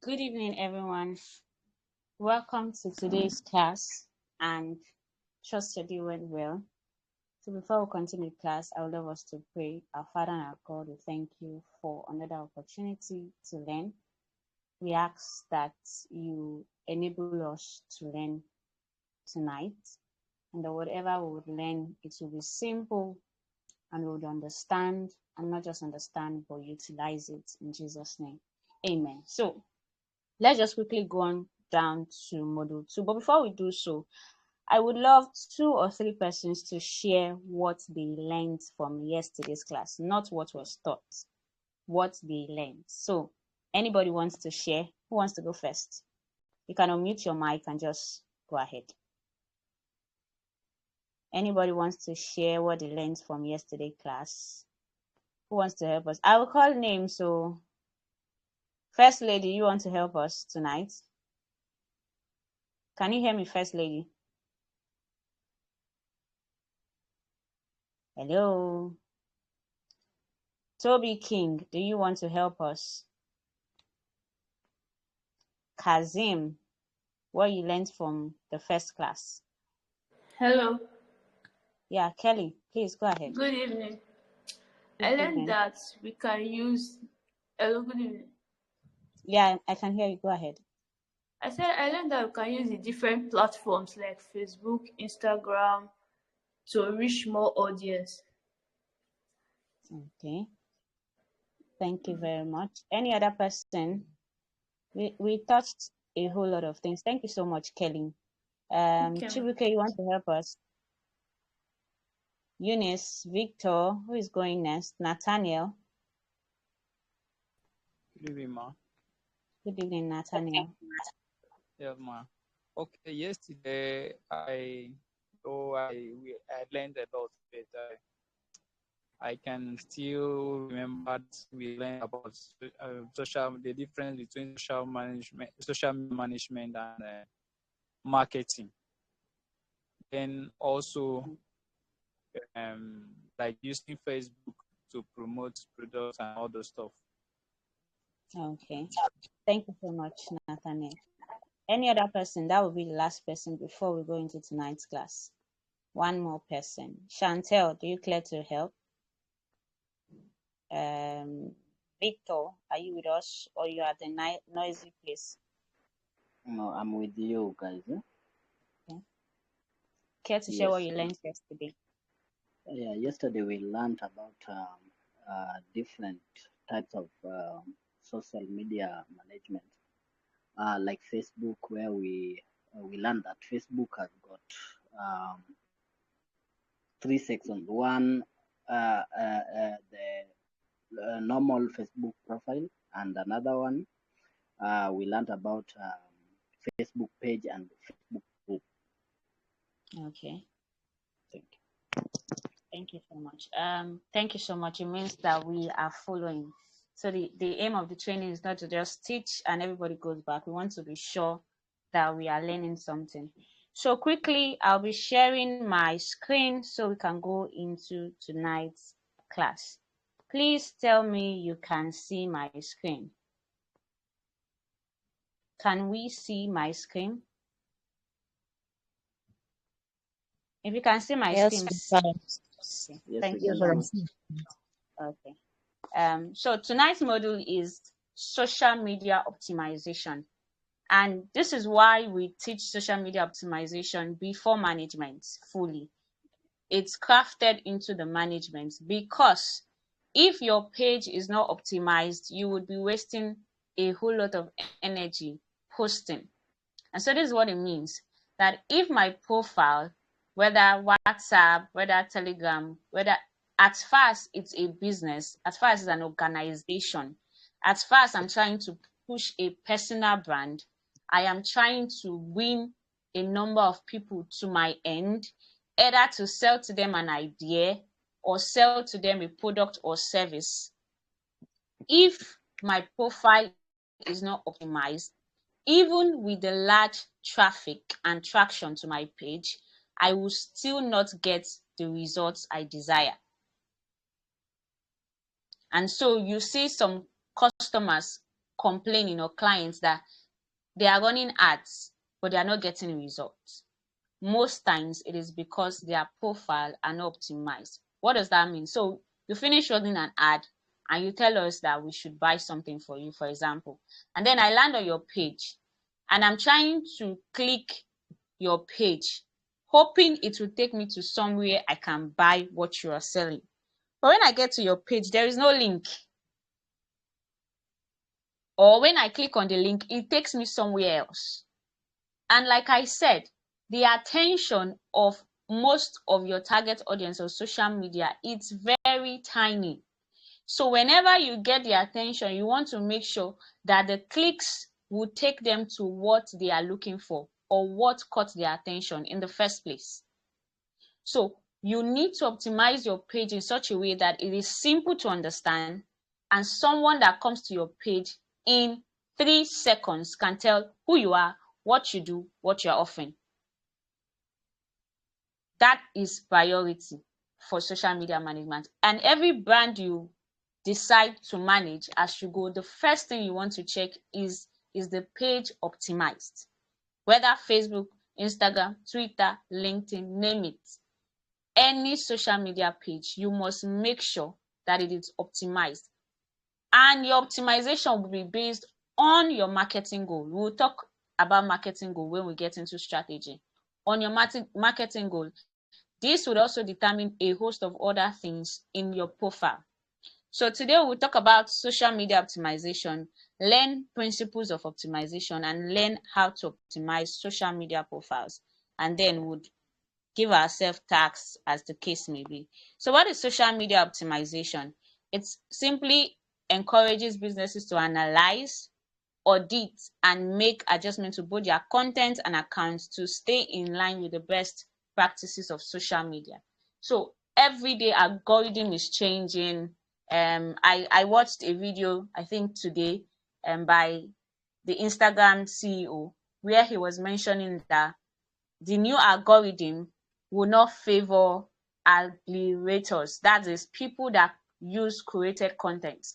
Good evening, everyone. Welcome to today's class and trust you're doing well. So before we continue class, I would love us to pray. Our Father and our God, we thank you for another opportunity to learn. We ask that you enable us to learn tonight, and that whatever we would learn, it will be simple and we would understand, and not just understand, but utilize it in Jesus' name. Amen. So let's just quickly go on down to module 2. But before we do so, I would love 2 or 3 persons to share what they learned from yesterday's class, not what was taught, what they learned. So anybody wants to share? Who wants to go first? You can unmute your mic and just go ahead. Anybody wants to share what they learned from yesterday's class? Who wants to help us? I will call names. So First Lady, you want to help us tonight? Can you hear me, First Lady? Hello. Toby King, do you want to help us? Kazim, what you learned from the first class? Hello. Yeah, Kelly, please go ahead. Good evening. Good I learned evening. that we can use. Hello, good evening. Yeah, I can hear you. Go ahead. I learned that we can use the different platforms like Facebook, Instagram to reach more audience. Okay. Thank you very much. Any other person? We touched a whole lot of things. Thank you so much, Kelly. Okay. Chibuke, you want to help us? Eunice, Victor, who is going next? Nathaniel. Good evening, ma. Good evening, Nathaniel. Yes, ma. Okay, yesterday I learned a lot, but I can still remember that we learned about the difference between social management, and marketing. Then also, like using Facebook to promote products and all those stuff. Okay. Thank you so much, Nathaniel. Any other person? That will be the last person before we go into tonight's class. One more person. Chantel, do you care to help? Victor, are you with us, or you are at the noisy place? No, I'm with you guys. Okay. Care to share what you learned yesterday? Yeah, yesterday we learned about different types of social media management, like Facebook, where we learned that Facebook has got 3 sections. One, the normal Facebook profile, and another one we learned about Facebook page and Facebook group. Okay. Thank you. Thank you so much. Thank you so much. It means that we are following. So the aim of the training is not to just teach and everybody goes back. We want to be sure that we are learning something. So quickly, I'll be sharing my screen so we can go into tonight's class. Please tell me you can see my screen. Can we see my screen? If you can see my screen, okay. Yes, Thank you very much. Okay. So tonight's module is social media optimization. And this is why we teach social media optimization before management fully. It's crafted into the management, because if your page is not optimized, you would be wasting a whole lot of energy posting. And so this is what it means, that if my profile, whether WhatsApp, whether Telegram, whether as far as it's a business, as far as it's an organization, as far as I'm trying to push a personal brand, I am trying to win a number of people to my end, either to sell to them an idea or sell to them a product or service. If my profile is not optimized, even with the large traffic and traction to my page, I will still not get the results I desire. And so you see some customers complaining, or clients, that they are running ads but they are not getting results? Most times it is because their profile are not optimized. What does that mean? So you finish running an ad and you tell us that we should buy something for you, for example, and then I land on your page and I'm trying to click your page, hoping it will take me to somewhere I can buy what you are selling. But when I get to your page, there is no link. Or when I click on the link, it takes me somewhere else. And like I said, the attention of most of your target audience on social media, it's very tiny. So whenever you get the attention, you want to make sure that the clicks will take them to what they are looking for, or what caught their attention in the first place. So you need to optimize your page in such a way that it is simple to understand, and someone that comes to your page in 3 seconds can tell who you are, what you do, what you're offering. That is priority for social media management. And every brand you decide to manage as you go, the first thing you want to check is the page optimized? Whether Facebook, Instagram, Twitter, LinkedIn, name it. Any social media page, you must make sure that it is optimized. And your optimization will be based on your marketing goal. We'll talk about marketing goal when we get into strategy. On your marketing goal, this would also determine a host of other things in your profile. So today we'll talk about social media optimization, learn principles of optimization, and learn how to optimize social media profiles. And then we'll give ourselves tasks as the case may be. So what is social media optimization? It simply encourages businesses to analyze, audit, and make adjustments to both their content and accounts to stay in line with the best practices of social media. So every day algorithm is changing. I watched a video, I think today, by the Instagram CEO, where he was mentioning that the new algorithm will not favor aggregators, that is, people that use curated content.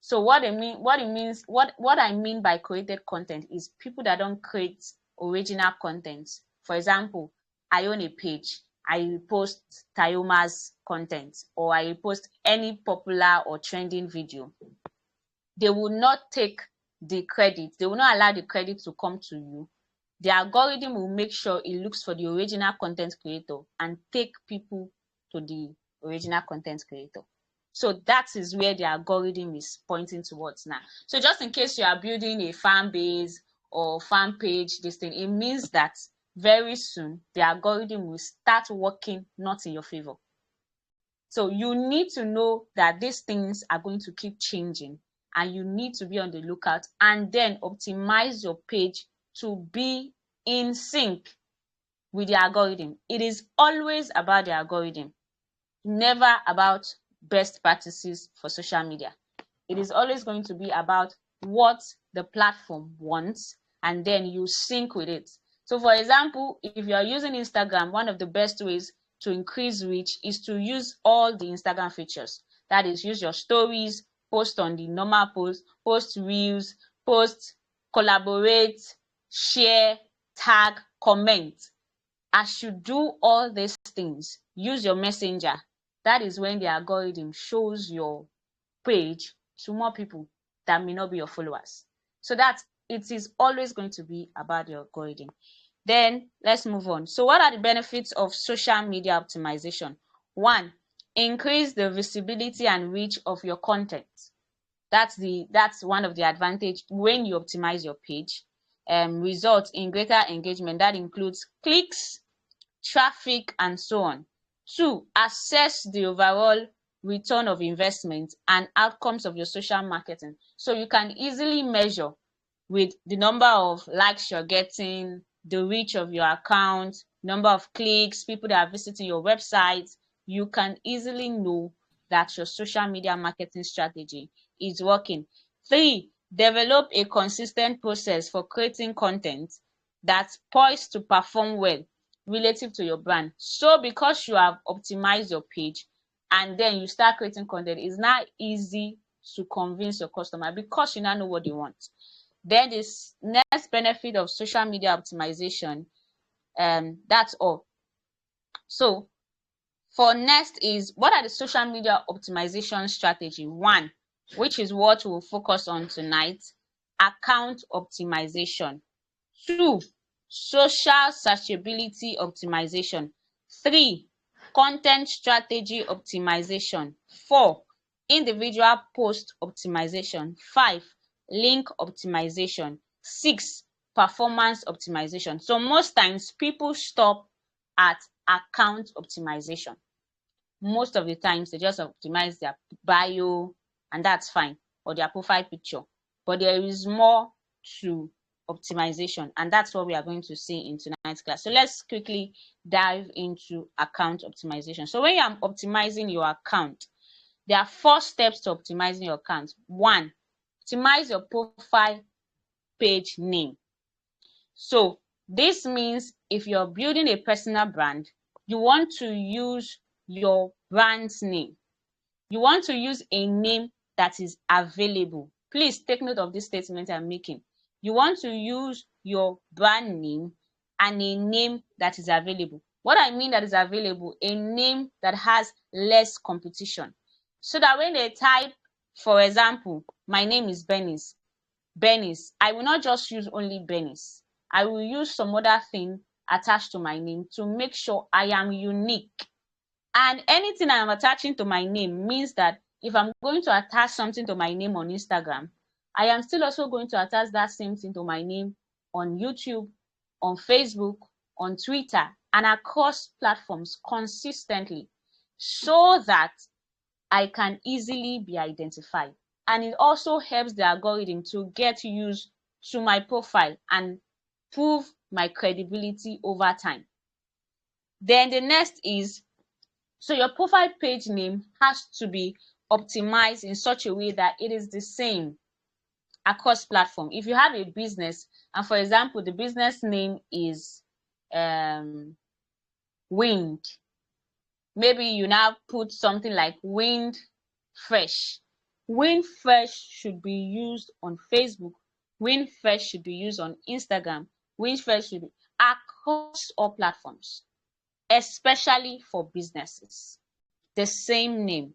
So what I mean by curated content is people that don't create original content. For example, I own a page, I post Tayoma's content, or I post any popular or trending video. They will not take the credit, they will not allow the credit to come to you. The algorithm will make sure it looks for the original content creator and take people to the original content creator. So that is where the algorithm is pointing towards now. So just in case you are building a fan base or fan page, it means that very soon the algorithm will start working not in your favor. So you need to know that these things are going to keep changing, and you need to be on the lookout and then optimize your page to be in sync with the algorithm. It is always about the algorithm, never about best practices for social media. It is always going to be about what the platform wants, and then you sync with it. So for example, if you are using Instagram, one of the best ways to increase reach is to use all the Instagram features. That is, use your stories, post on the normal post reels, post, collaborate, share, tag, comment. As you do all these things, use your messenger. That is when the algorithm shows your page to more people that may not be your followers. So that it is always going to be about the algorithm. Then let's move on. So what are the benefits of social media optimization? 1, increase the visibility and reach of your content. That's one of the advantages when you optimize your page. Results in greater engagement. That includes clicks, traffic, and so on. 2, assess the overall return of investment and outcomes of your social marketing. So you can easily measure with the number of likes you're getting, the reach of your account, number of clicks, people that are visiting your website. You can easily know that your social media marketing strategy is working. 3, develop a consistent process for creating content that's poised to perform well relative to your brand. So because you have optimized your page and then you start creating content, it's now easy to convince your customer because you now know what they want. Then this next benefit of social media optimization, that's all. So for next is, what are the social media optimization strategy? One, which is what we'll focus on tonight, account optimization. Two, social searchability optimization. Three, content strategy optimization. Four, individual post optimization. Five, link optimization. Six, performance optimization. So most times people stop at account optimization. Most of the times they just optimize their bio and that's fine, or their profile picture, but there is more to optimization, and that's what we are going to see in tonight's class. So let's quickly dive into account optimization. So when you're optimizing your account, there are 4 steps to optimizing your account. One, optimize your profile page name. So this means if you're building a personal brand, you want to use your brand's name. You want to use a name that is available. Please take note of this statement I'm making. You want to use your brand name and a name that is available. What I mean that is available, a name that has less competition. So that when they type, for example, my name is Bernice, I will not just use only Bernice. I will use some other thing attached to my name to make sure I am unique. And anything I am attaching to my name means that if I'm going to attach something to my name on Instagram, I am still also going to attach that same thing to my name on YouTube, on Facebook, on Twitter, and across platforms consistently, so that I can easily be identified. And it also helps the algorithm to get used to my profile and prove my credibility over time. Then the next is, so your profile page name has to be optimized in such a way that it is the same across platform. If you have a business, and for example, the business name is Wind, maybe you now put something like Wind Fresh. Wind Fresh should be used on Facebook. Wind Fresh should be used on Instagram. Wind Fresh should be across all platforms, especially for businesses. The same name.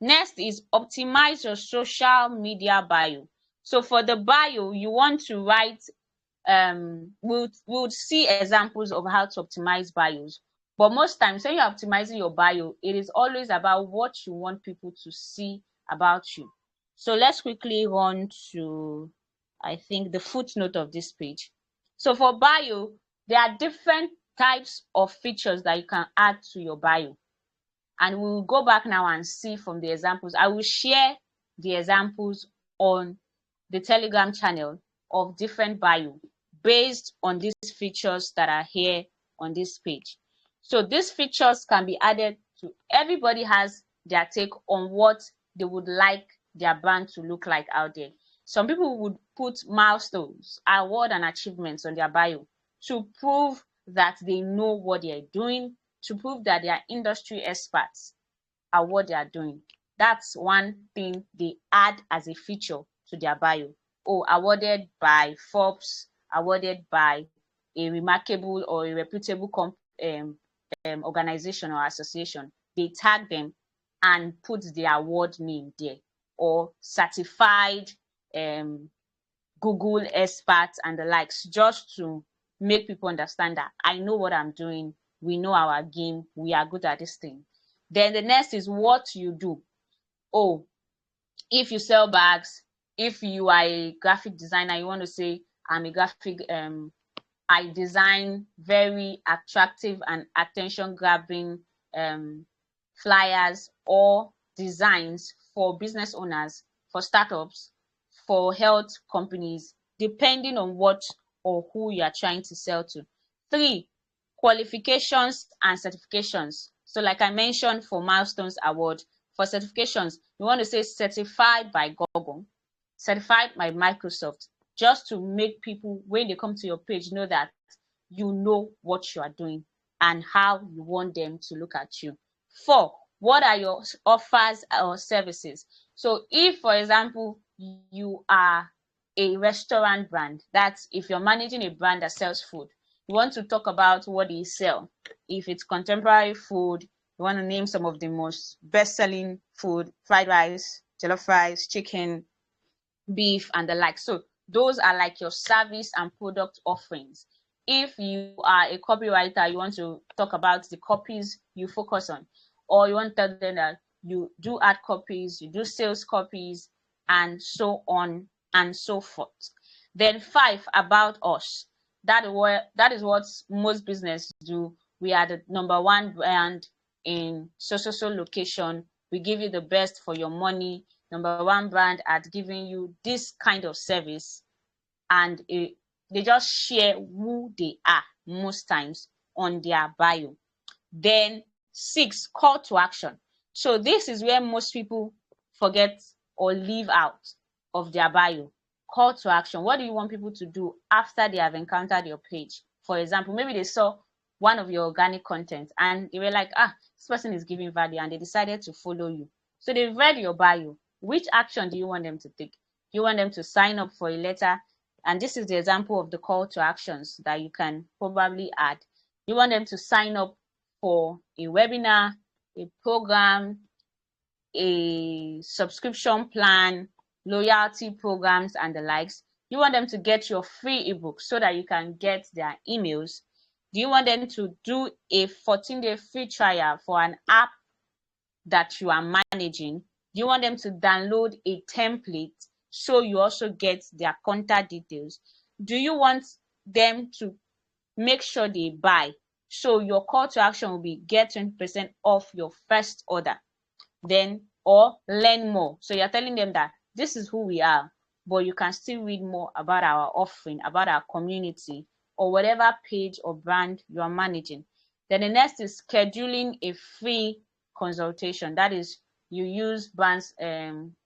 Next is optimize your social media bio. So for the bio, you want to write, we'll see examples of how to optimize bios. But most times when you're optimizing your bio, it is always about what you want people to see about you. So let's quickly run to, I think, the footnote of this page. So for bio, there are different types of features that you can add to your bio. And we will go back now and see from the examples. I will share the examples on the Telegram channel of different bio based on these features that are here on this page. So these features can be added to, everybody has their take on what they would like their brand to look like out there. Some people would put milestones, award and achievements on their bio to prove that they know what they are doing, to prove that they are industry experts at what they are doing. That's one thing they add as a feature to their bio. Oh, awarded by Forbes, awarded by a remarkable or a reputable organization or association. They tag them and put the award name there, or certified Google experts and the likes, just to make people understand that I know what I'm doing, we know our game, we are good at this thing. Then the next is what you do. Oh, if you sell bags, if you are a graphic designer, you want to say, I'm a graphic, I design very attractive and attention-grabbing flyers or designs for business owners, for startups, for health companies, depending on what or who you are trying to sell to. 3, qualifications and certifications. So like I mentioned, for milestones award, for certifications, you want to say certified by Google, certified by Microsoft, just to make people, when they come to your page, know that you know what you are doing and how you want them to look at you. 4, what are your offers or services? So if, for example, you are a restaurant brand, that's if you're managing a brand that sells food, you want to talk about what they sell. If it's contemporary food, you want to name some of the most best-selling food: fried rice, jollof rice, chicken, beef, and the like. So those are like your service and product offerings. If you are a copywriter, you want to talk about the copies you focus on, or you want to tell them that you do ad copies, you do sales copies, and so on and so forth. Then 5, about us. That is what most businesses do. We are the #1 brand in so location. We give you the best for your money. #1 brand at giving you this kind of service, and they just share who they are most times on their bio. Then 6, call to action. So this is where most people forget or leave out of their bio. Call to action. What do you want people to do after they have encountered your page? For example, maybe they saw one of your organic content and they were like, this person is giving value, and they decided to follow you. So they've read your bio. Which action do you want them to take? Do you want them to sign up for a letter? And this is the example of the call to actions that you can probably add. You want them to sign up for a webinar, a program, a subscription plan, loyalty programs, and the likes. You want them to get your free ebook so that you can get their emails. Do you want them to do a 14-day free trial for an app that you are managing? Do you want them to download a template so you also get their contact details? Do you want them to make sure they buy? So your call to action will be get 20% off your first order. Then, or learn more. So you're telling them that this is who we are, but you can still read more about our offering, about our community, or whatever page or brand you are managing. Then the next is scheduling a free consultation. That is, you use brands,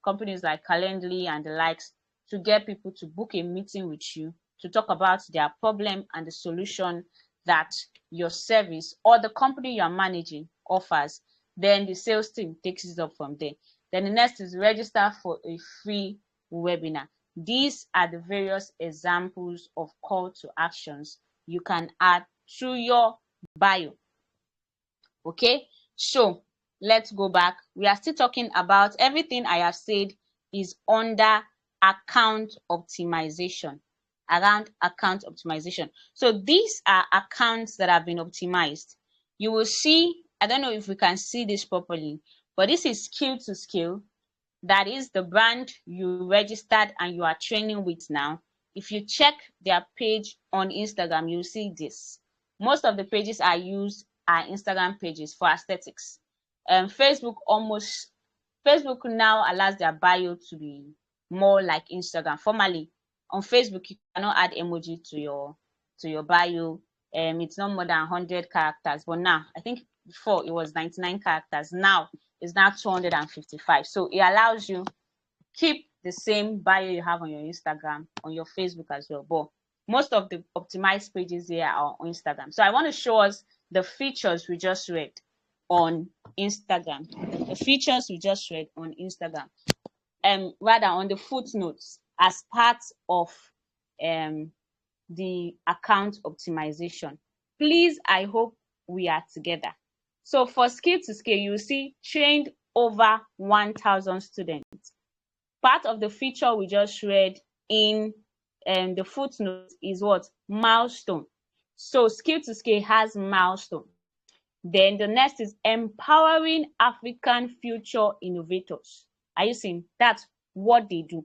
companies like Calendly and the likes to get people to book a meeting with you to talk about their problem and the solution that your service or the company you are managing offers. Then the sales team takes it up from there. Then the next is register for a free webinar. These are the various examples of call to actions you can add to your bio. Okay, so let's go back. We are still talking about everything I have said is under account optimization, around account optimization. So these are accounts that have been optimized. You will see, I don't know if we can see this properly, but this is skill to skill. That is the brand you registered and you are training with now. If you check their page on Instagram, you'll see this. Most of the pages I use are Instagram pages for aesthetics. Facebook now allows their bio to be more like Instagram. Formerly on Facebook, you cannot add emoji to your bio. It's not more than 100 characters, but now I think before it was 99 characters. Now it's now 255. So it allows you keep the same bio you have on your Instagram on your Facebook as well. But most of the optimized pages there are on Instagram. So I want to show us the features we just read on Instagram. The features we just read on Instagram. Rather on the footnotes as part of the account optimization. Please, I hope we are together. So for skill to scale, you see trained over 1,000 students. Part of the feature we just read in the footnote is what? Milestone. So skill to scale has milestone. Then the next is empowering African future innovators. Are you seeing? That's what they do.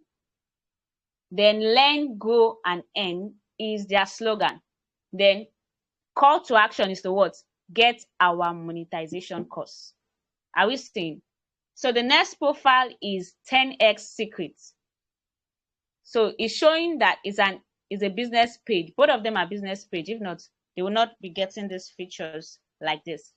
Then learn, grow, and earn is their slogan. Then call to action is the what? Get our monetization course. Are we seeing? So the next profile is 10x secrets. So it's showing that it's a business page. Both of them are business page. If not, they will not be getting these features like this.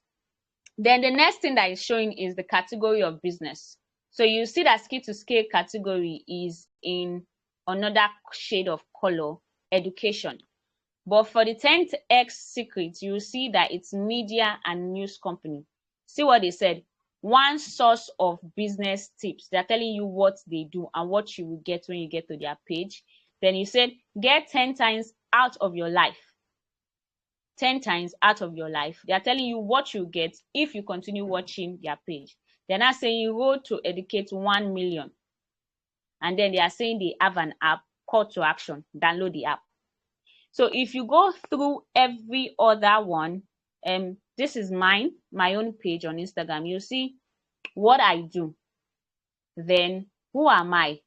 Then the next thing that is showing is the category of business. So you see that skill to scale category is in another shade of color, education. But for the 10x secrets, you see that it's media and news company. See what they said. one source of business tips. They're telling you what they do and what you will get when you get to their page. Then you said get 10 times out of your life. 10 times out of your life. They are telling you what you get if you continue watching their page. They're not saying road to educate 1 million. And then they are saying they have an app, call to action, download the app. So if you go through every other one, this is my own page on Instagram. You see what I do, then who am I,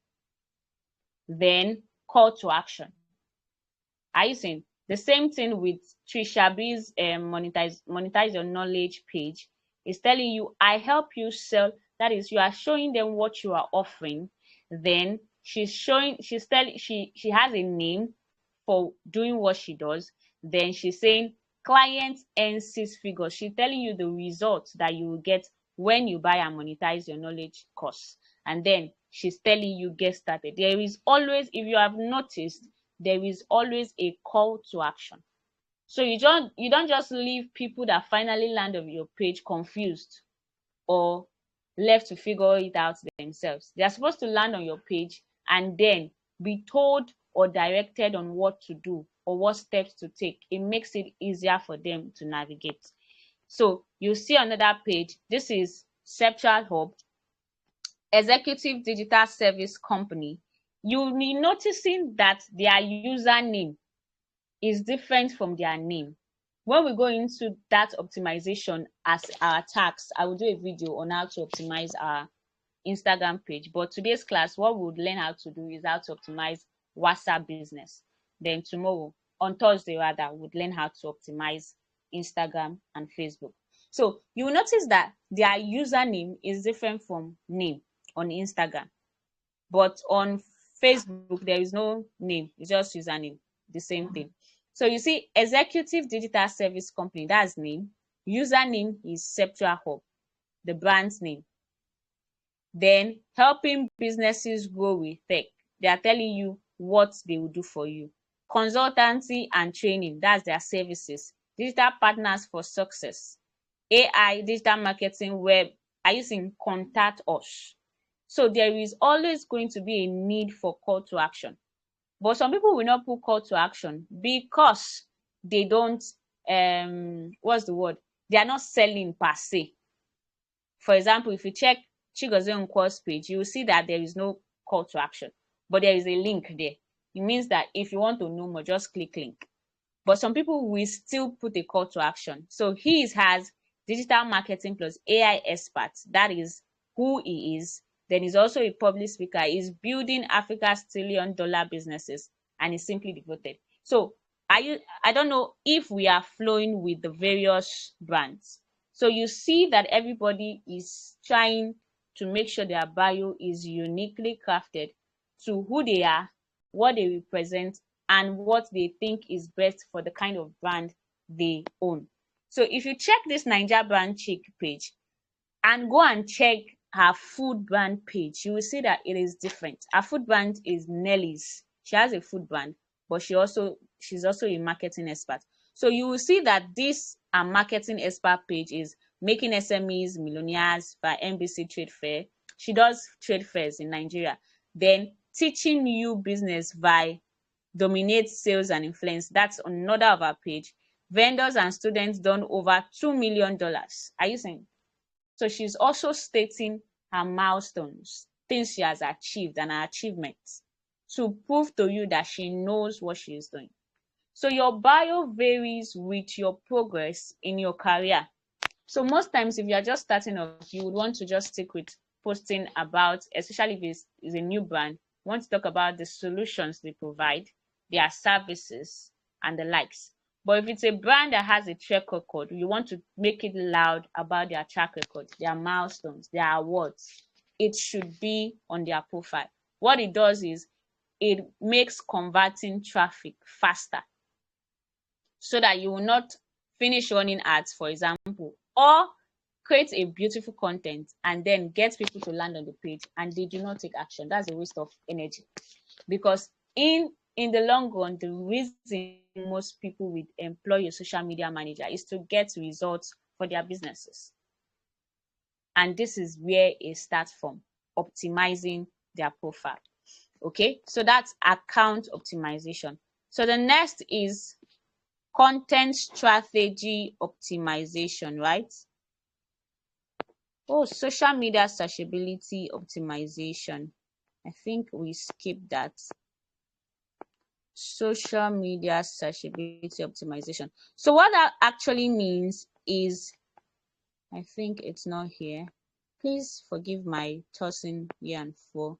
then call to action. Are you seeing? The same thing with Trisha B's monetize your knowledge page. It's telling you I help you sell. That is, you are showing them what you are offering. Then she has a name for doing what she does. Then she's saying client earns 6 figures. She's telling you the results that you will get when you buy and monetize your knowledge course. And then she's telling you get started. There is always, if you have noticed, there is always a call to action. So you don't just leave people that finally land on your page confused or left to figure it out themselves. They are supposed to land on your page and then be told or directed on what to do or what steps to take. It makes it easier for them to navigate. So you see another page. This is Septual Hub, Executive Digital Service Company. You'll be noticing that their username is different from their name. When we go into that optimization as our task, I will do a video on how to optimize our Instagram page. But today's class, what we would learn how to do is how to optimize WhatsApp business. Then tomorrow, on Thursday rather, we would learn how to optimize Instagram and Facebook. So you will notice that their username is different from name on Instagram. But on Facebook, there is no name, it's just username, the same thing. So you see, Executive Digital Service Company, that's name. Username is Septual Hub, the brand's name. Then helping businesses grow with tech. They are telling you what they will do for you. Consultancy and training, that's their services. Digital partners for success. AI, digital marketing, web. Are you seeing contact us? So there is always going to be a need for call to action. But some people will not put call to action because they don't, what's the word? They are not selling per se. For example, if you check Chigozie Nkwo's page, you will see that there is no call to action, but there is a link there. It means that if you want to know more, just click link. But some people will still put a call to action. So he has digital marketing plus AI expert. That is who he is. Then he's also a public speaker. He's building Africa's trillion-dollar businesses, and he's simply devoted. So I don't know if we are flowing with the various brands. So you see that everybody is trying to make sure their bio is uniquely crafted to who they are, what they represent, and what they think is best for the kind of brand they own. So if you check this Niger brand chick page and go and check her food brand page, you will see that it is different. Her food brand is Nelly's. She has a food brand, but she's also a marketing expert. So you will see that this marketing expert page is making SMEs millionaires by NBC Trade Fair. She does trade fairs in Nigeria. Then teaching you business by Dominate Sales and Influence. That's another of our page. Vendors and students done over $2 million. Are you saying? So she's also stating her milestones, things she has achieved and her achievements to prove to you that she knows what she is doing. So your bio varies with your progress in your career. So most times if you are just starting off, you would want to just stick with posting about, especially if it's a new brand, you want to talk about the solutions they provide, their services, and the likes. But if it's a brand that has a track record, you want to make it loud about their track record, their milestones, their awards. It should be on their profile. What it does is it makes converting traffic faster so that you will not finish running ads, for example, or create a beautiful content and then get people to land on the page and they do not take action. That's a waste of energy. Because in the long run, the reason most people will employ a social media manager is to get results for their businesses. And this is where it starts from, optimizing their profile. Okay, so that's account optimization. So the next is content strategy optimization, right? Oh, social media searchability optimization. I think we skipped that. Social media searchability optimization. So what that actually means is, I think it's not here. Please forgive my tossing here and fro.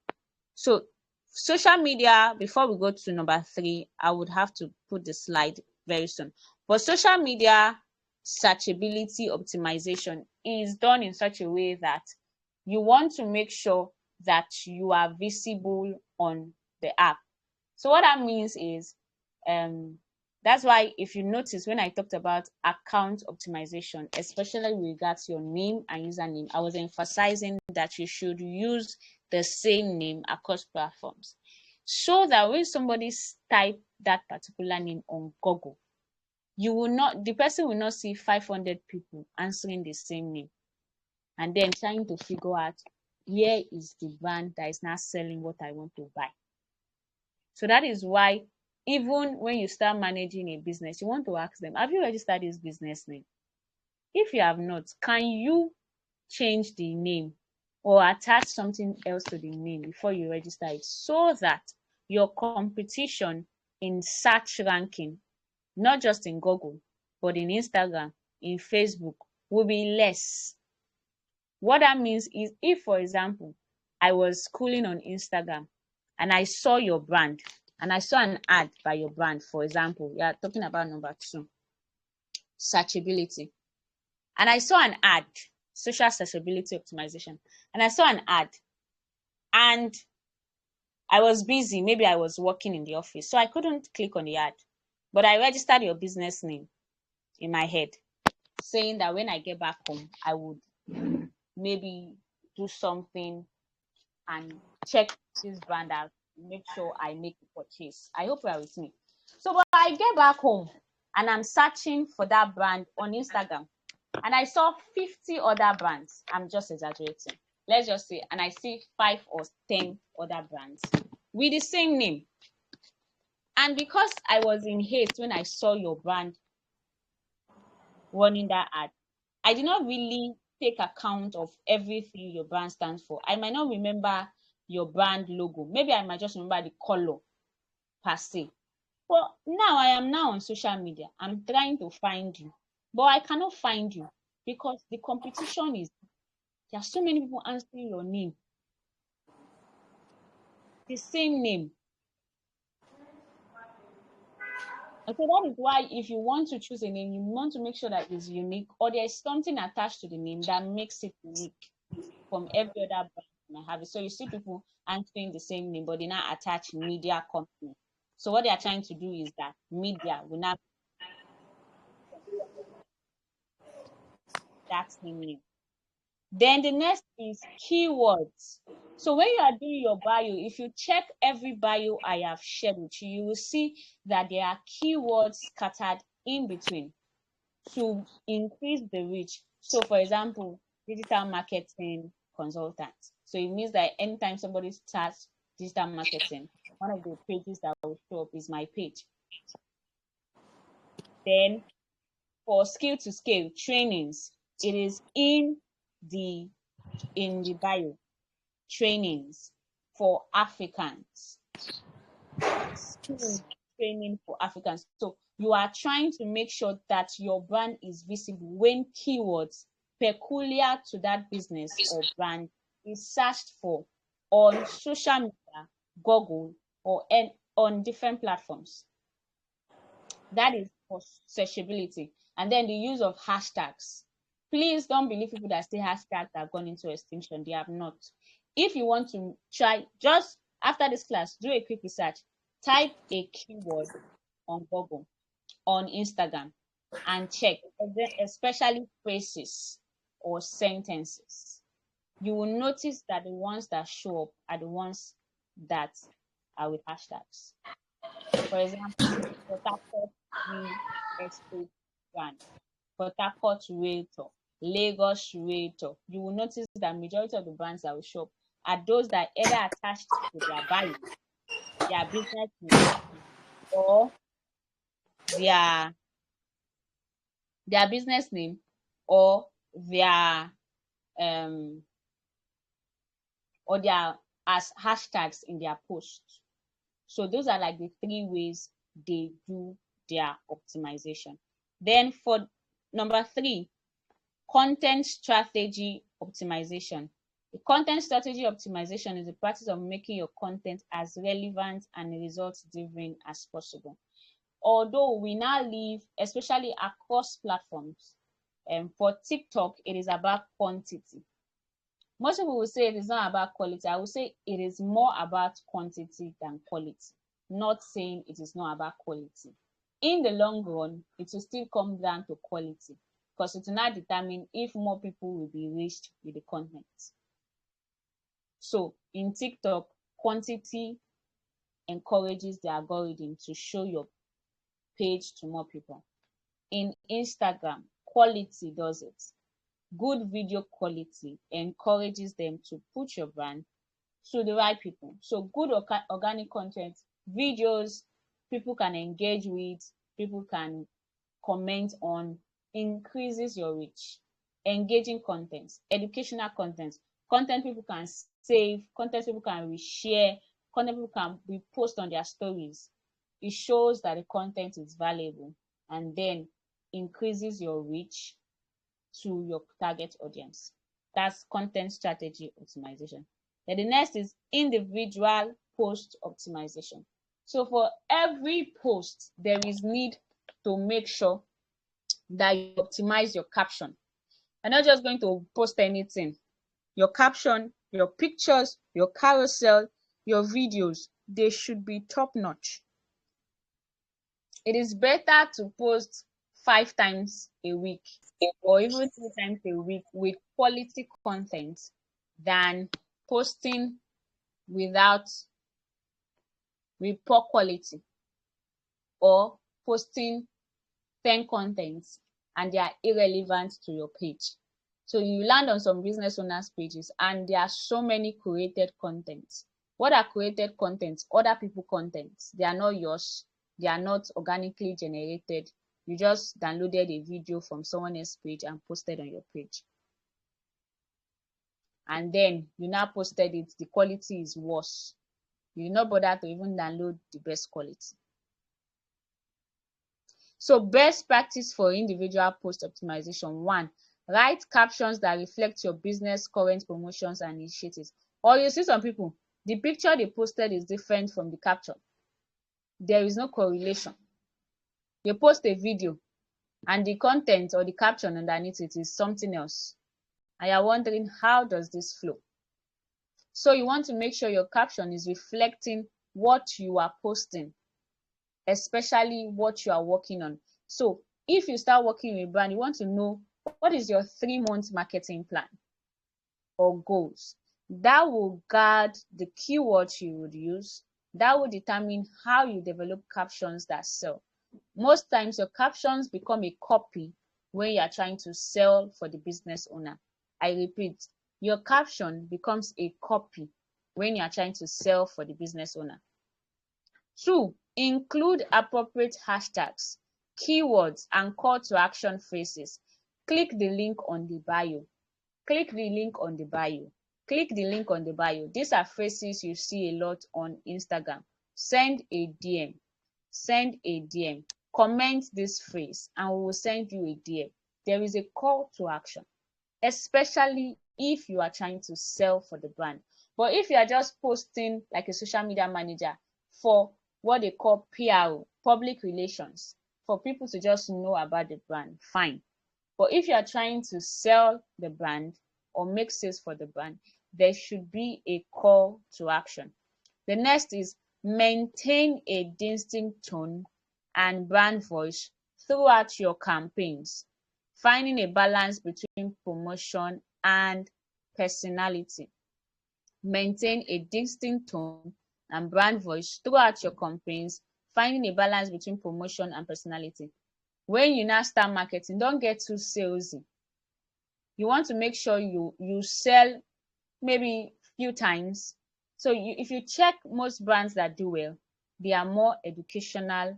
So social media, before we go to number 3, I would have to put the slide very soon. But social media searchability optimization is done in such a way that you want to make sure that you are visible on the app. So what that means is, that's why if you notice when I talked about account optimization, especially with regards to your name and username, I was emphasizing that you should use the same name across platforms, so that when somebody type that particular name on Google, the person will not see 500 people answering the same name and then trying to figure out where is the brand that is not selling what I want to buy. So that is why even when you start managing a business, you want to ask them, have you registered this business name? If you have not, can you change the name or attach something else to the name before you register it, so that your competition in search ranking, not just in Google, but in Instagram, in Facebook, will be less. What that means is, if, for example, I was schooling on Instagram and I saw your brand and I saw an ad by your brand, for example, we are talking about number 2, searchability, and I saw an ad, social accessibility optimization, and I saw an ad and I was busy, maybe I was working in the office, so I couldn't click on the ad, but I registered your business name in my head, saying that when I get back home, I would maybe do something and check this brand out, make sure I make a purchase. I hope you are with me. So, but I get back home and I'm searching for that brand on Instagram, and I saw 50 other brands. I'm just exaggerating. Let's just say, and I see 5 or 10 other brands with the same name. And because I was in haste when I saw your brand running that ad, I did not really take account of everything your brand stands for. I might not remember your brand logo. Maybe I might just remember the color per se. But now I am now on social media. I'm trying to find you, but I cannot find you because the competition is, there are so many people answering your name, the same name. Okay, that is why if you want to choose a name, you want to make sure that it's unique, or there is something attached to the name that makes it unique from every other brand you might have it. So you see people answering the same name, but they now attach media company. So what they are trying to do is that media will not that same name. Then the next is keywords. So when you are doing your bio, if you check every bio I have shared with you, you will see that there are keywords scattered in between to increase the reach. So for example, digital marketing consultant. So it means that anytime somebody starts digital marketing, one of the pages that will show up is my page. Then for skill to scale trainings, it is in the bio. Trainings for Africans, skill training for Africans. So you are trying to make sure that your brand is visible when keywords peculiar to that business or brand is searched for on social media, Google, or on different platforms. That is for searchability. And then the use of hashtags. Please don't believe people that say hashtags are gone into extinction. They have not. If you want to try, just after this class, do a quick research. Type a keyword on Google, on Instagram, and check, especially phrases or sentences. You will notice that the ones that show up are the ones that are with hashtags. For example, Port Harcourt Real Estate Brand, Port Harcourt Realtor, Lagos Realtor, you will notice that majority of the brands that will show up are those that either attached to their bio, their business name, or their business name, or their um or their as hashtags in their posts. So those are like the three ways they do their optimization. Then for number 3, content strategy optimization. The content strategy optimization is the practice of making your content as relevant and results-driven as possible. Although we now live, especially across platforms, for TikTok, it is about quantity. Most people will say it is not about quality. I will say it is more about quantity than quality. Not saying it is not about quality. In the long run, it will still come down to quality, because it will now determine if more people will be reached with the content. So in TikTok, quantity encourages the algorithm to show your page to more people. In Instagram, quality does it. Good video quality encourages them to put your brand to the right people. So good organic content, videos people can engage with, people can comment on, increases your reach. Engaging content, educational content, content people can save, content people can reshare, content people can repost on their stories. It shows that the content is valuable and then increases your reach to your target audience. That's content strategy optimization. Then the next is individual post optimization. So for every post, there is need to make sure that you optimize your caption. You're not just going to post anything. Your caption, your pictures, your carousel, your videos, they should be top notch. It is better to post 5 times a week or even 3 times a week with quality content than posting with poor quality, or posting 10 contents and they are irrelevant to your page. So you land on some business owners' pages and there are so many created contents. What are created contents? Other people contents. They are not yours. They are not organically generated. You just downloaded a video from someone else's page and posted on your page. And then you now posted it, the quality is worse. You did not bother to even download the best quality. So best practice for individual post optimization. 1, write captions that reflect your business, current promotions and initiatives. Or you see some people, the picture they posted is different from the caption. There is no correlation. They post a video and the content or the caption underneath it is something else. And you're wondering, how does this flow? So you want to make sure your caption is reflecting what you are posting, especially what you are working on. So if you start working with a brand, you want to know what is your 3-month marketing plan or goals. That will guide the keywords you would use. That will determine how you develop captions that sell. Most times your captions become a copy when you are trying to sell for the business owner. I repeat, your caption becomes a copy when you are trying to sell for the business owner. 2, include appropriate hashtags, keywords, and call to action phrases. Click the link on the bio. Click the link on the bio. Click the link on the bio. These are phrases you see a lot on Instagram. Send a DM. Send a DM. Comment this phrase and we will send you a DM. There is a call to action, especially if you are trying to sell for the brand. But if you are just posting like a social media manager for what they call PR, public relations, for people to just know about the brand, fine. But if you are trying to sell the brand or make sales for the brand, there should be a call to action. The next is maintain a distinct tone and brand voice throughout your campaigns, finding a balance between promotion and personality. Maintain a distinct tone and brand voice throughout your campaigns, finding a balance between promotion and personality. When you now start marketing, don't get too salesy. You want to make sure you sell maybe few times. So if you check most brands that do well, they are more educational,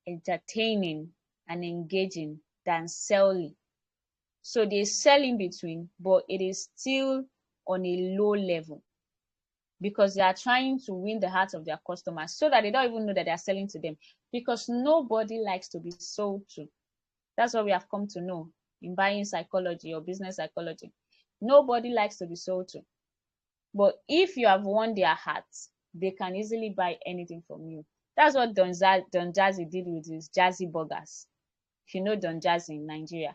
entertaining, and engaging than selling. So they sell in between, but it is still on a low level because they are trying to win the hearts of their customers so that they don't even know that they are selling to them, because nobody likes to be sold to. That's what we have come to know in buying psychology or business psychology. Nobody likes to be sold to. But if you have won their hearts, they can easily buy anything from you. That's what Don Jazzy did with his Jazzy Burgers. If you know Don Jazzy in Nigeria,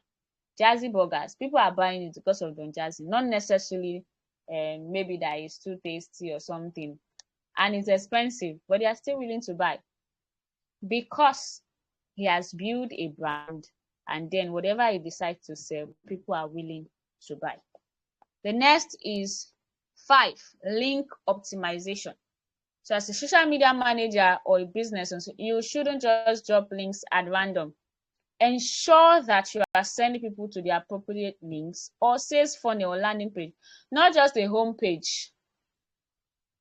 Jazzy Burgers, people are buying it because of Don Jazzy, not necessarily maybe that it's too tasty or something, and it's expensive, but they are still willing to buy because he has built a brand, and then whatever he decides to sell, people are willing to buy. The next is 5, link optimization. So as a social media manager or a business, you shouldn't just drop links at random. Ensure that you are sending people to the appropriate links or sales funnel or landing page, not just a home page.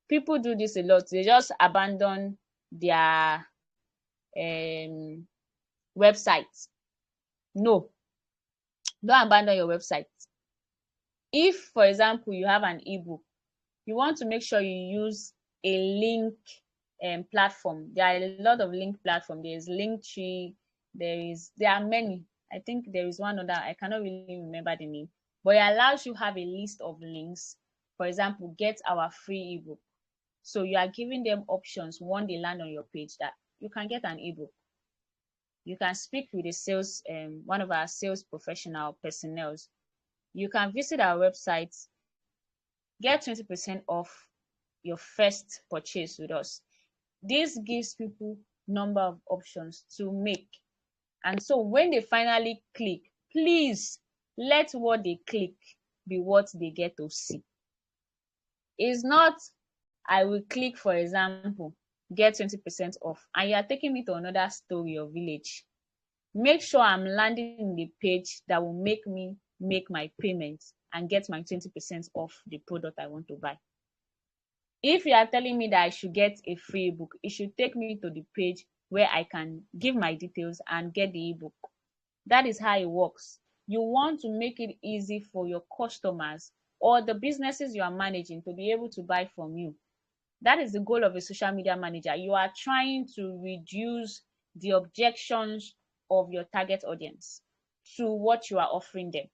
People do this a lot. They just abandon their website. No, don't abandon your website. If, for example, you have an ebook, you want to make sure you use a link platform. There are a lot of link platforms. There is Linktree. There are many. I think there is one other. I cannot really remember the name, but it allows you have a list of links. For example, get our free ebook. So you are giving them options when they land on your page that you can get an ebook. You can speak with a sales, one of our sales professional personnel. You can visit our website, get 20% off your first purchase with us. This gives people number of options to make. And so when they finally click, please let what they click be what they get to see. It's not, I will click, for example, get 20% off, and you are taking me to another story or village. Make sure I'm landing in the page that will make me make my payments and get my 20% off the product I want to buy. If you are telling me that I should get a free ebook, it should take me to the page where I can give my details and get the ebook. That is how it works. You want to make it easy for your customers or the businesses you are managing to be able to buy from you. That is the goal of a social media manager. You are trying to reduce the objections of your target audience to what you are offering them.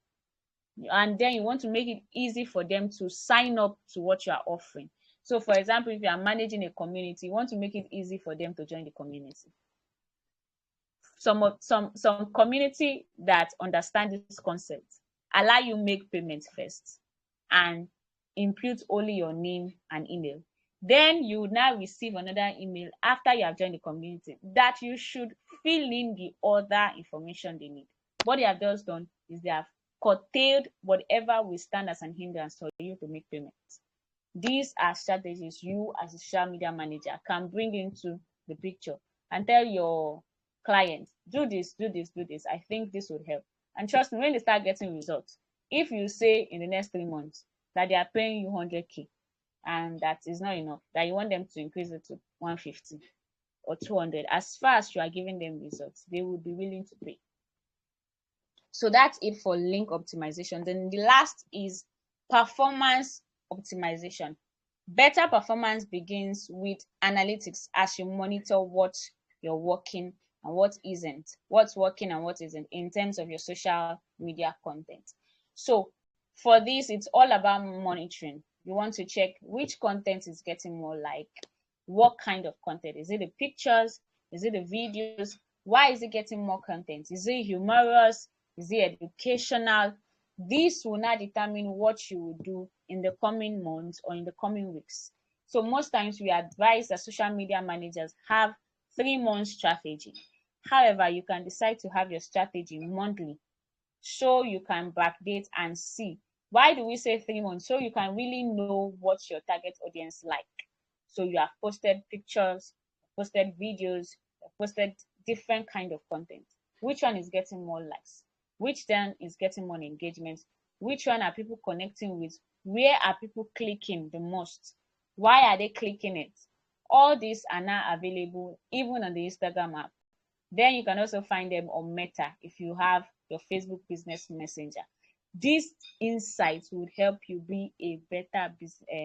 And then you want to make it easy for them to sign up to what you are offering. So, for example, if you are managing a community, you want to make it easy for them to join the community. Some community that understand this concept allow you make payments first and input only your name and email. Then you would now receive another email after you have joined the community that you should fill in the other information they need. What they have just done is they have curtailed whatever will stand as an hindrance for you to make payments. These are strategies you as a social media manager can bring into the picture and tell your clients, do this, do this, do this. I think this would help. And trust me, when they start getting results, if you say in the next 3 months that they are paying you 100K and that is not enough, that you want them to increase it to 150 or 200, as far as you are giving them results, they will be willing to pay. So that's it for link optimization. Then the last is performance optimization. Better performance begins with analytics as you monitor what you're working and what isn't, what's working and what isn't in terms of your social media content. So for this, it's all about monitoring. You want to check which content is getting more like, what kind of content. Is it the pictures? Is it the videos? Why is it getting more content? Is it humorous? Is it educational? This will now determine what you will do in the coming months or in the coming weeks. So most times we advise that social media managers have 3-month strategy. However, you can decide to have your strategy monthly so you can backdate and see. Why do we say 3 months? So you can really know what your target audience like. So you have posted pictures, posted videos, posted different kind of content. Which one is getting more likes? Which then is getting more engagement? which one are people connecting with, where are people clicking the most, why are they clicking it. All these are now available even on the Instagram app. Then you can also find them on Meta if you have your Facebook Business Messenger. These insights would help you be a better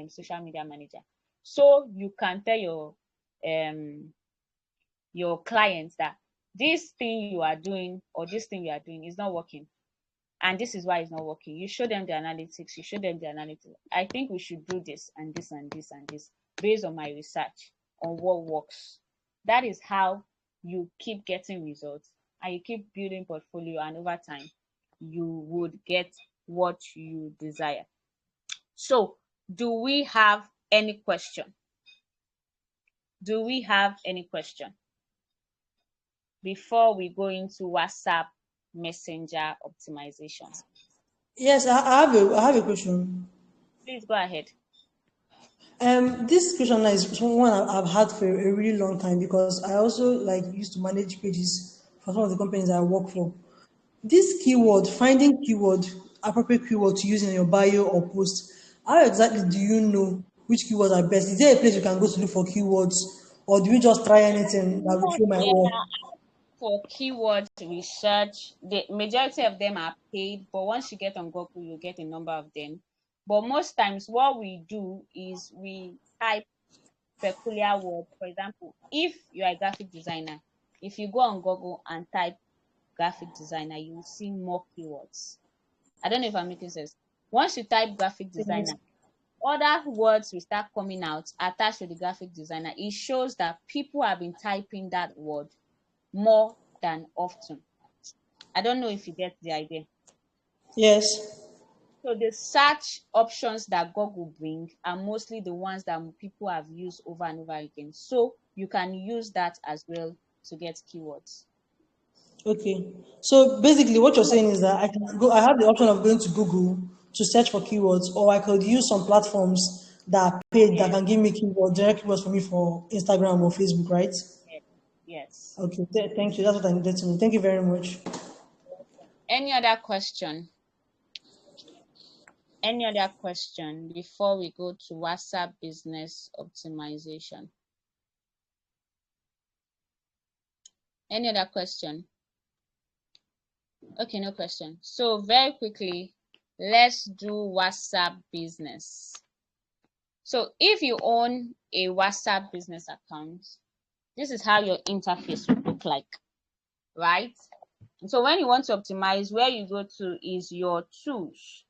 social media manager. So you can tell your clients that this thing you are doing or this thing you are doing is not working. And this is why it's not working. You show them the analytics, you show them the analytics. I think we should do this and this and this and this based on my research on what works. That is how you keep getting results and you keep building portfolio, and over time you would get what you desire. So, do we have any question? Do we have any question before we go into WhatsApp Messenger optimization? Yes, I have a question. Please go ahead. This question is one I've had for a really long time because I also like used to manage pages for some of the companies I work for. This keyword, finding appropriate keyword to use in your bio or post, how exactly do you know which keywords are best? Is there a place you can go to look for keywords, or do you just try anything that will show my work? For keyword research, the majority of them are paid, but once you get on Google, you get a number of them. But most times, what we do is we type peculiar words. For example, if you are a graphic designer, if you go on Google and type graphic designer, you will see more keywords. I don't know if I'm making sense. Once you type graphic designer, other words will start coming out attached to the graphic designer. It shows that people have been typing that word more than often. I don't know if you get the idea. Yes. So the search options that Google bring are mostly the ones that people have used over and over again. So you can use that as well to get keywords. Okay. So basically what you're saying is that I have the option of going to Google to search for keywords, or I could use some platforms that are paid that Yes, can give me direct keywords for me for Instagram or Facebook, right? yes, yes. Okay, thank you. That's what I needed to know. Thank you very much. Any other question? Any other question before we go to WhatsApp business optimization? Any other question? Okay, no question. So very quickly, let's do WhatsApp business. So if you own a WhatsApp business account, this is how your interface will look like, right? So when you want to optimize, where you go to is your tools.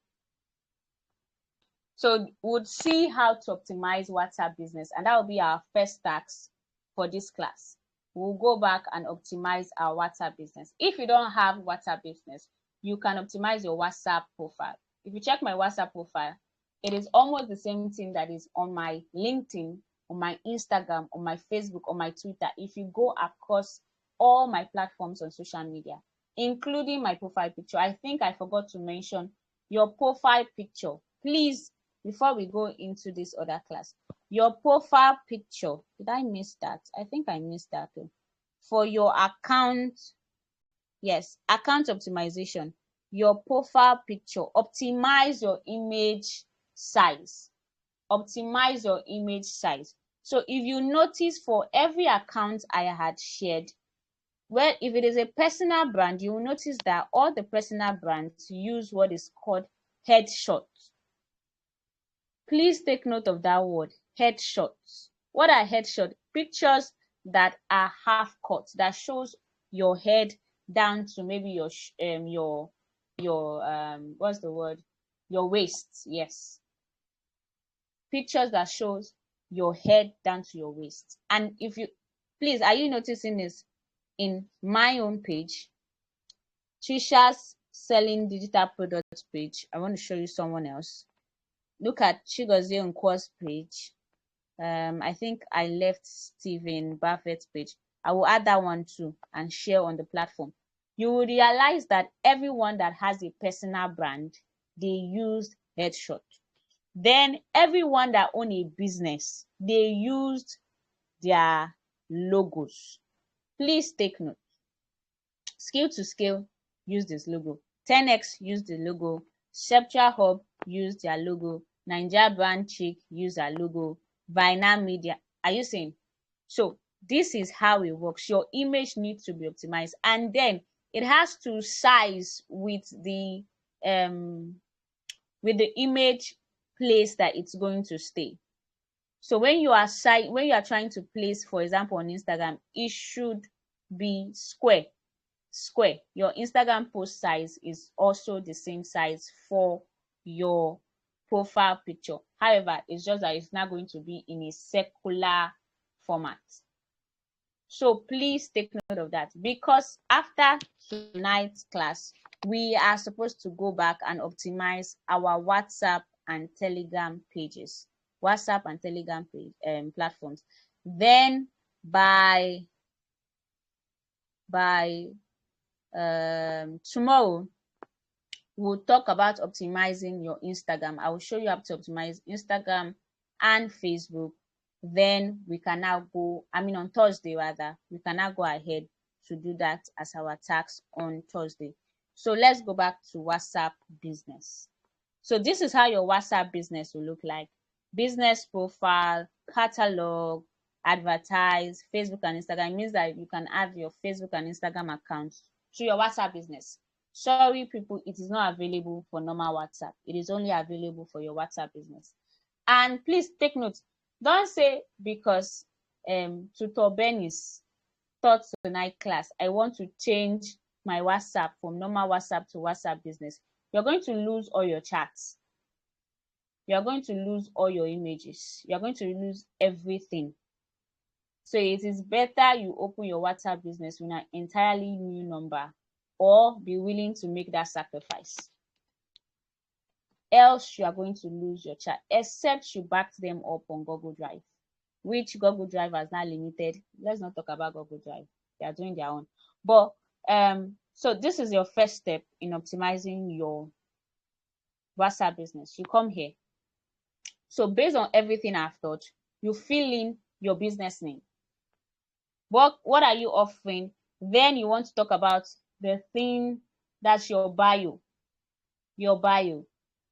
So we'll see how to optimize WhatsApp business, and that will be our first task for this class. We'll go back and optimize our WhatsApp business. If you don't have WhatsApp business, you can optimize your WhatsApp profile. If you check my WhatsApp profile, it is almost the same thing that is on my LinkedIn, on my Instagram, on my Facebook, on my Twitter. If you go across all my platforms on social media, including my profile picture, I think I forgot to mention your profile picture. Please, before we go into this other class, your profile picture, did I miss that? I think I missed that too. For your account, yes, account optimization, your profile picture, optimize your image size. Optimize your image size. So if you notice, for every account I had shared, well, if it is a personal brand, you will notice that all the personal brands use what is called headshots. Please take note of that word, headshots. What are headshots? Pictures that are half cut, that shows your head down to maybe your what's the word? Your waist. Yes. Pictures that shows your head down to your waist. And if you please, are you noticing this in my own page, Trisha's selling digital products page? I want to show you someone else. Look at Chigozie Nkwo's page. I think I left Stephen Buffett's page. I will add that one too and share on the platform. You will realize that everyone that has a personal brand, they used headshot. Then everyone that own a business, they used their logos. Please take note. Scale to Scale use this logo. 10x use the logo. Septra Hub use their logo. Naija Brand Chic use their logo. Vina Media. Are you seeing? So this is how it works. Your image needs to be optimized, and then it has to size with the image place that it's going to stay. So when you are trying to place, for example, on Instagram, it should be square. Your Instagram post size is also the same size for your profile picture. However, it's just that it's not going to be in a circular format. So please take note of that, because after tonight's class, we are supposed to go back and optimize our WhatsApp and Telegram pages, WhatsApp and Telegram platforms. Then by tomorrow, we'll talk about optimizing your Instagram. I will show you how to optimize Instagram and Facebook. Then we can now go, on Thursday rather, we can now go ahead to do that as our task on Thursday. So let's go back to WhatsApp business. So this is how your WhatsApp business will look like. Business profile, catalog, advertise, Facebook and Instagram. It means that you can add your Facebook and Instagram accounts to your WhatsApp business. Sorry people, it is not available for normal WhatsApp. It is only available for your WhatsApp business. And please take note, don't say because Tutor Benny's taught tonight class, I want to change my WhatsApp from normal WhatsApp to WhatsApp business. You're going to lose all your chats. You're going to lose all your images. You're going to lose everything. So it is better you open your WhatsApp business with an entirely new number, or be willing to make that sacrifice. Else you are going to lose your chat, except you backed them up on Google Drive, which Google Drive has now limited. Let's not talk about Google Drive. They are doing their own. But so this is your first step in optimizing your WhatsApp business. You come here. So based on everything I've taught, you fill in your business name. What are you offering? Then you want to talk about the thing that's your bio. Your bio.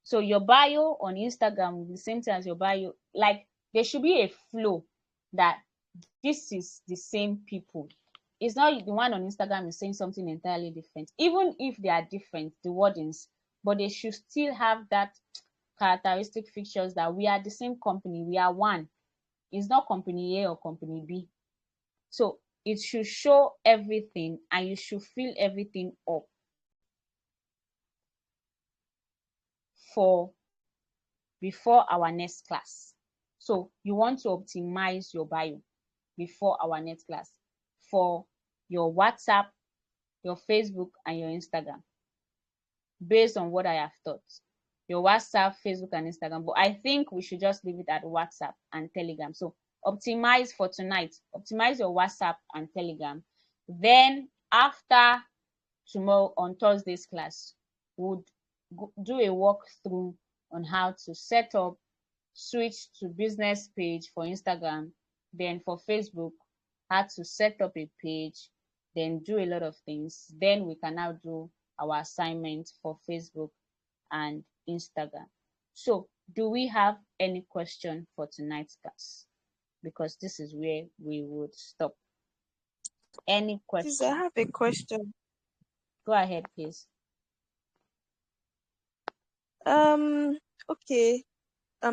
So your bio on Instagram will be the same thing as your bio. Like, there should be a flow that this is the same people. It's not the one on Instagram is saying something entirely different. Even if they are different, the wordings, but they should still have that characteristic features that we are the same company, we are one. It's not company A or company B. So it should show everything, and you should fill everything up for before our next class. So you want to optimize your bio before our next class for your WhatsApp, your Facebook, and your Instagram, based on what I have taught. Your WhatsApp, Facebook, and Instagram. But I think we should just leave it at WhatsApp and Telegram. So optimize for tonight. Optimize your WhatsApp and Telegram. Then after tomorrow, on Thursday's class, we'll do a walkthrough on how to set up, switch to business page for Instagram, then for Facebook, how to set up a page, then do a lot of things. Then we can now do our assignment for Facebook and Instagram. So do we have any question for tonight's class? Because this is where we would stop. Any questions? Please, I have a question. Go ahead, please. Okay.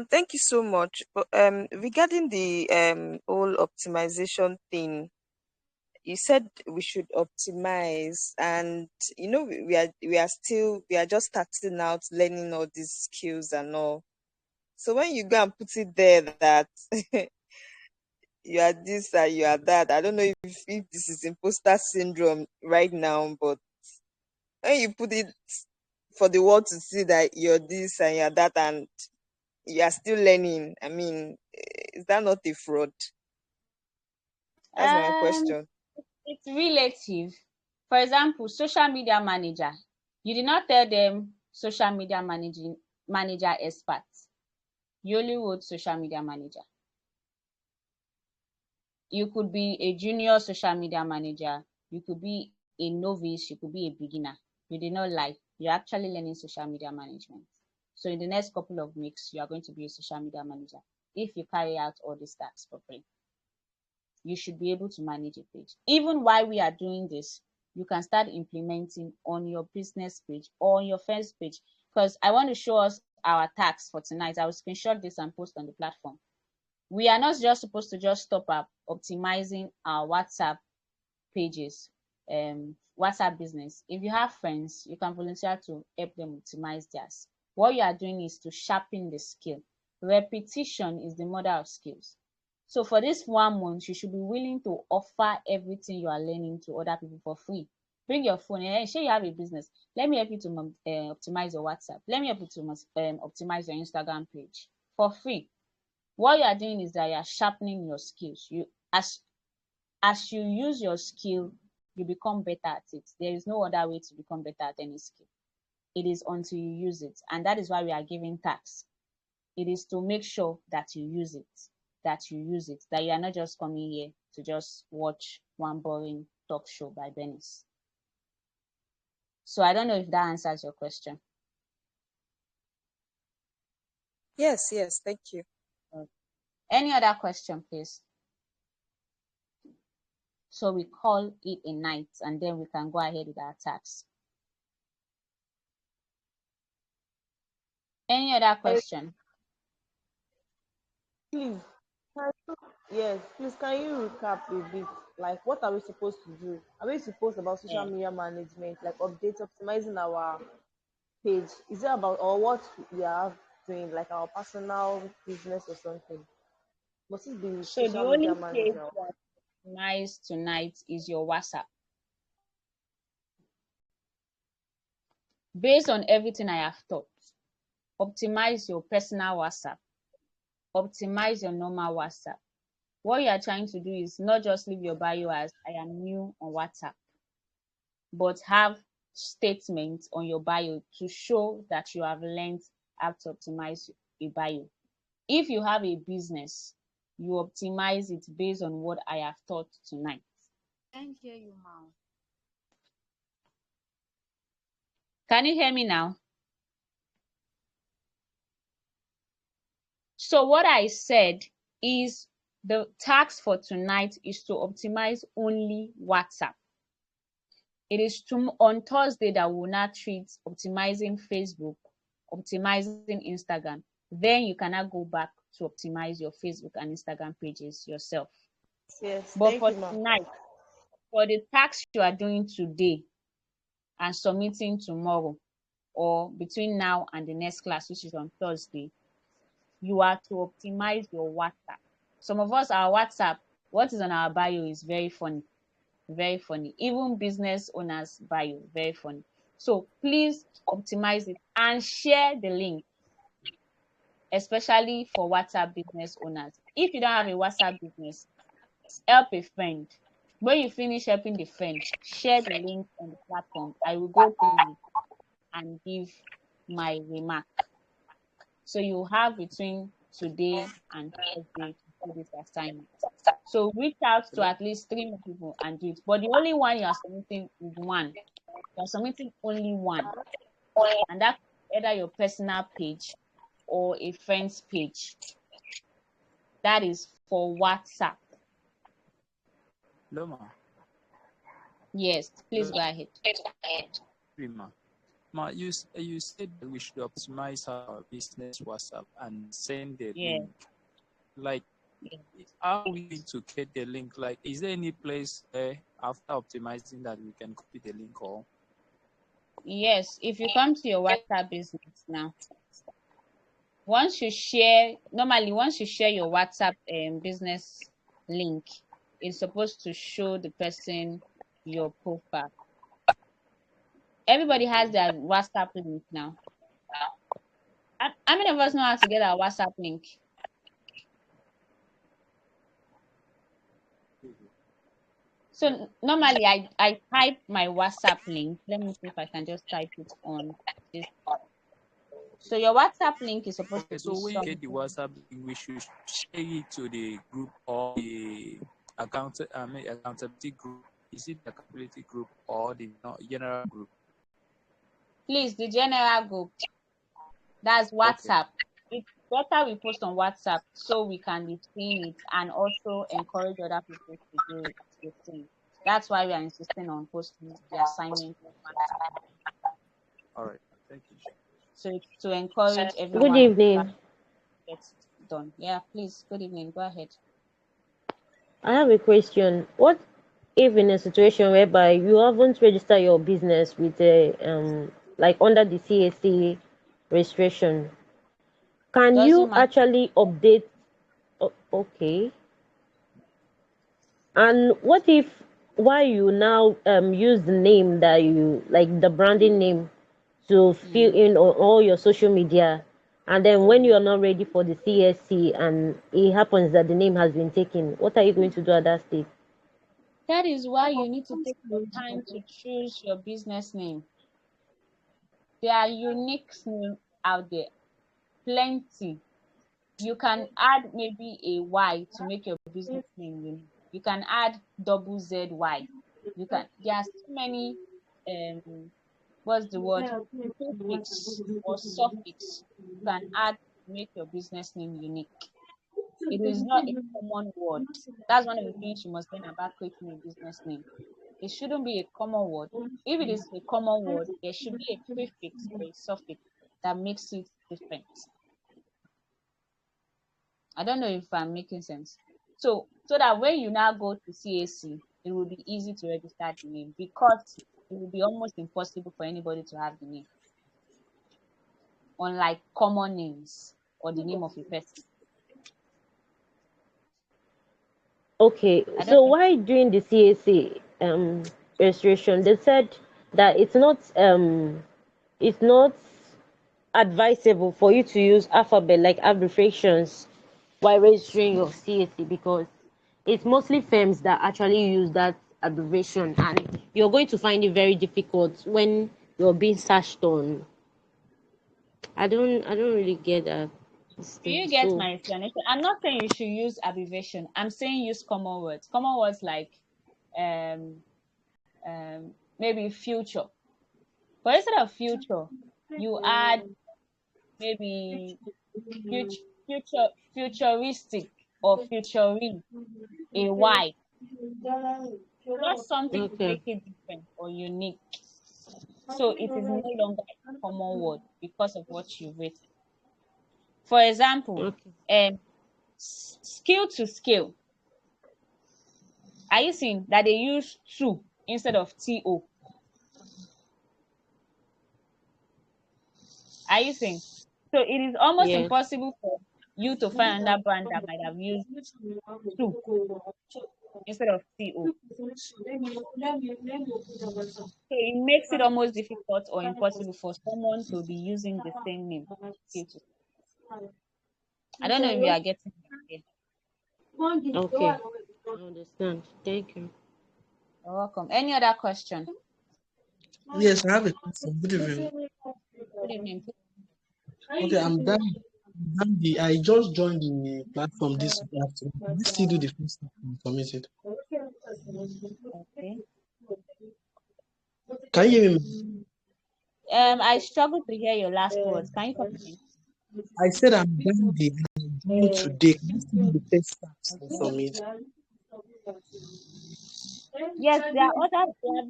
Thank you so much. But regarding the whole optimization thing, you said we should optimize, and we are just starting out learning all these skills and all. So when you go and put it there that you are this and you are that, I don't know if this is imposter syndrome right now, but when you put it for the world to see that you're this and you're that and you are still learning, I mean, is that not a fraud? That's my question. It's relative. For example, social media manager. You did not tell them social media manager experts. You only wrote social media manager. You could be a junior social media manager. You could be a novice. You could be a beginner. You did not lie. you're actually learning social media management. So in the next couple of weeks, you are going to be a social media manager. If you carry out all these tasks for free, you should be able to manage a page. Even while we are doing this, you can start implementing on your business page or on your first page, because I want to show us our tasks for tonight. I will screenshot this and post on the platform. We are not just supposed to just stop at optimizing our WhatsApp pages, WhatsApp business. If you have friends, you can volunteer to help them optimize theirs. What you are doing is to sharpen the skill. Repetition is the mother of skills. So for this 1 month, you should be willing to offer everything you are learning to other people for free. Bring your phone and say you have a business. Let me help you to optimize your WhatsApp. Let me help you to optimize your Instagram page for free. What you are doing is that you are sharpening your skills. As you use your skill, you become better at it. There is no other way to become better at any skill. It is until you use it. And that is why we are giving tasks. It is to make sure that you use it, that you are not just coming here to just watch one boring talk show by Bernice. So I don't know if that answers your question. Yes, thank you. Any other question, please? So we call it a night and then we can go ahead with our tasks. Any other question? Please, yes, please, can you recap a bit? Like, what are we supposed to do? Are we supposed about social media management, like optimizing our page? Is it about or what we are doing, like our personal business or something? Must it be So the social only media page manager? that optimize tonight is your WhatsApp. Based on everything I have taught, optimize your personal WhatsApp, optimize your normal WhatsApp. What you are trying to do is not just leave your bio as I am new on WhatsApp, but have statements on your bio to show that you have learned how to optimize a bio. If you have a business, you optimize it based on what I have taught tonight. Can't hear you, Mom. Can you hear me now? So what I said is the task for tonight is to optimize only WhatsApp. It is on Thursday that we will not treat optimizing Facebook, optimizing Instagram. Then you cannot go back to optimize your Facebook and Instagram pages yourself. Yes, But thank for you, ma'am. tonight, for the task you are doing today and submitting tomorrow or between now and the next class, which is on Thursday, you are to optimize your WhatsApp. Some of us, our WhatsApp, what is on our bio is very funny. Very funny. Even business owners bio, very funny. So please optimize it and share the link, especially for WhatsApp business owners. If you don't have a WhatsApp business, help a friend. When you finish helping the friend, share the link on the platform. I will go through it and give my remark. So you have between today and Thursday to do this assignment. So reach out to at least 3 more people and do it. But the only one you are submitting is one. You are submitting only one. And that's either your personal page or a friend's page. That is for WhatsApp. Loma. Yes, please go ahead. You said that we should optimize our business WhatsApp and send the link. Like, how are we going to get the link? Like, is there any place after optimizing that we can copy the link or? Yes, if you come to your WhatsApp business now, once you share your WhatsApp business link, it's supposed to show the person your profile. Everybody has their WhatsApp link now. How many of us know how to get our WhatsApp link? So normally I type my WhatsApp link. Let me see if I can just type it on this. So your WhatsApp link is supposed to be So when you get the something. WhatsApp link, we should share it to the group or the accountability group. Is it the accountability group or the general group? Please, the general group. That's Okay. WhatsApp. It's better we post on WhatsApp so we can be seeing it and also encourage other people to do it the same. That's why we are insisting on posting the assignment on WhatsApp. All right. Thank you. So it's to encourage Good everyone to evening. get it done. Yeah, please. Good evening. Go ahead. I have a question. What if in a situation whereby you haven't registered your business with a like under the CAC registration? Can Doesn't you matter. actually update? Okay. And what if why you now use the name that you like the branding name to fill Mm, in on all your social media, and then when you are not ready for the CSC and it happens that the name has been taken, what are you going to do at that stage? That is why you need to take your time to choose your business name. There are unique names out there, plenty. You can add maybe a Y to make your business name unique. You can add double ZY. You can. There are so many. What's the word? Prefix or suffix you can add to make your business name unique. It is not a common word. That's one of the things you must learn about creating a business name. It shouldn't be a common word. If it is a common word, there should be a prefix or a suffix that makes it different. I don't know if I'm making sense. So that when you now go to CAC, it will be easy to register the name because it will be almost impossible for anybody to have the name, unlike common names or the name of a person. Okay, I don't so know. why during the CAC registration they said that it's not advisable for you to use alphabet like abbreviations while registering your CAC because it's mostly firms that actually use that abbreviation and you're going to find it very difficult when you're being searched on. I don't really get that this Do thing. you get So my explanation? I'm not saying you should use abbreviation. I'm saying use common words. Common words like um maybe future. But instead of future, you add maybe futuristic or futuring, a Y. Just something to okay. make it different or unique. So it is no longer a common word because of what you've written. For example, Okay. skill to scale. Are you seeing that they use to instead of to? Are you seeing? So it is almost Yes. impossible for you to find another brand that might have used to instead of to. So it makes it almost difficult or impossible for someone to be using the same name. Skill to. I don't know if you are getting it. Okay. I understand. Thank you. You're welcome. Any other question? Yes, I have a question. Good evening. Good evening. Okay, I'm Dandy. I just joined the platform this afternoon. Can I still do the first step and submit it? Okay. Can you hear me? I struggle to hear your last words. Can you come again? I said I'm Dandy and I joined today. Can I still do the first steps and Okay. submit? Yes, there are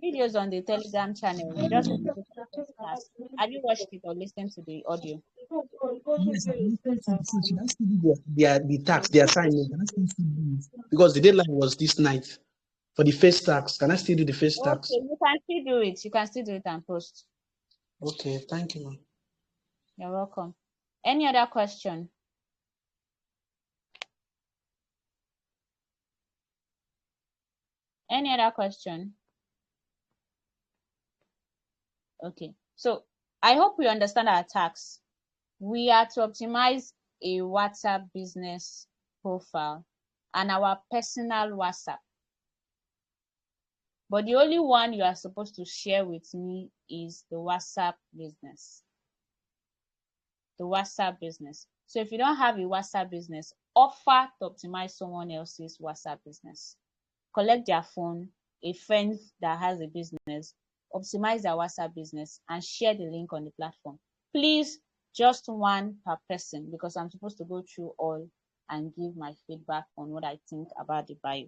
videos on the Telegram channel. You just need to go to the first class. Have you watched it or listened to the audio? Yes, I'm listening to the show. Should I still do the tax, the assignment? Can I still do it? Because the deadline was this night for the first tax. Can I still do the first Okay, tax? you can still do it. You can still do it and post. Okay, thank you, ma'am. You're welcome. Any other question? Any other question? Okay. So I hope we understand our task. We are to optimize a WhatsApp business profile and our personal WhatsApp. But the only one you are supposed to share with me is the WhatsApp business. The WhatsApp business. So if you don't have a WhatsApp business, offer to optimize someone else's WhatsApp business. Collect their phone, a friend that has a business, optimize their WhatsApp business and share the link on the platform. Please, just one per person, because I'm supposed to go through all and give my feedback on what I think about the bio.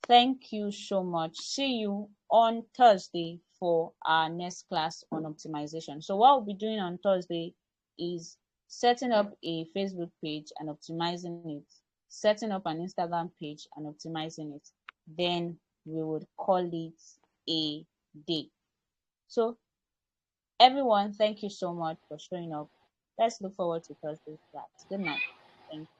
Thank you so much. See you on Thursday for our next class on optimization. So what we'll be doing on Thursday is setting up a Facebook page and optimizing it, setting up an Instagram page and optimizing it. Then we would call it a day. So everyone, thank you so much for showing up. Let's look forward to Thursday's class. Good night. Thank you.